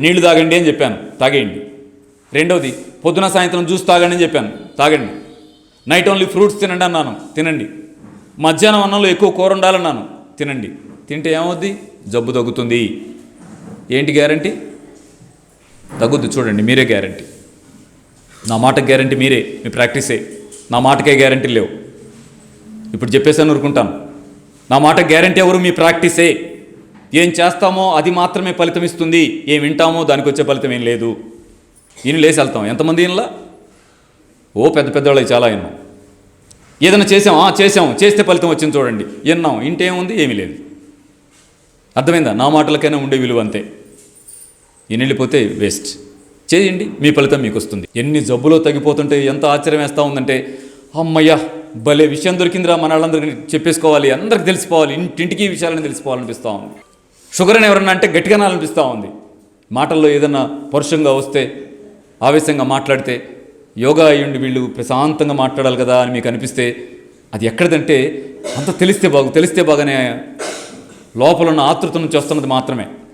నీళ్లు తాగండి అని చెప్పాను, తాగేయండి. రెండవది పొద్దున సాయంత్రం జ్యూస్ తాగండి అని చెప్పాను, తాగండి. నైట్ ఓన్లీ ఫ్రూట్స్ తినండి అన్నాను, తినండి. మధ్యాహ్నం అన్నంలో ఎక్కువ కూర ఉండాలన్నాను, తినండి. తింటే ఏమవుద్ది? జబ్బు తగ్గుతుంది. ఏంటి గ్యారంటీ? తగ్గుద్ది. చూడండి, మీరే గ్యారంటీ. నా మాటకు గ్యారంటీ మీరే, మీ ప్రాక్టీసే. నా మాటకే గ్యారంటీ లేవు. ఇప్పుడు చెప్పేసాను, ఊరుకుంటాను. నా మాటకు గ్యారంటీ ఎవరు? మీ ప్రాక్టీసే. ఏం చేస్తామో అది మాత్రమే ఫలితం ఇస్తుంది. ఏం వింటామో దానికి వచ్చే ఫలితం ఏం లేదు. ఈయన లేసి వెళ్తాం. ఎంతమంది ఈయనలా? ఓ పెద్ద పెద్దవాళ్ళకి చాలా విన్నాం. ఏదైనా చేసాం, చేస్తే ఫలితం వచ్చింది చూడండి. విన్నాం, ఇంటేముంది? ఏమీ లేదు. అర్థమైందా? నా మాటలకైనా ఉండే విలువ అంతే. ఈయన వెళ్ళిపోతే వేస్ట్. చేయండి, మీ ఫలితం మీకు వస్తుంది. ఎన్ని జబ్బులో తగ్గిపోతుంటే ఎంత ఆశ్చర్యం వేస్తూ ఉందంటే, అమ్మయ్యా భలే విషయం దొరికిందిరా, మన వాళ్ళందరికీ చెప్పేసుకోవాలి, అందరికి తెలిసిపోవాలి, ఇంటింటికి ఈ విషయాలను తెలిసిపోవాలనిపిస్తూ ఉంది. షుగర్ అని ఎవరన్నా అంటే గట్టిగా అనిపిస్తూ ఉంది. మాటల్లో ఏదన్నా పరుషంగా వస్తే, ఆవేశంగా మాట్లాడితే, యోగా అయ్యుండి వీళ్ళు ప్రశాంతంగా మాట్లాడాలి కదా అని మీకు అనిపిస్తే, అది ఎక్కడిదంటే అంత తెలిస్తే బాగానే లోపల ఉన్న ఆతృత నుంచి వస్తున్నది మాత్రమే.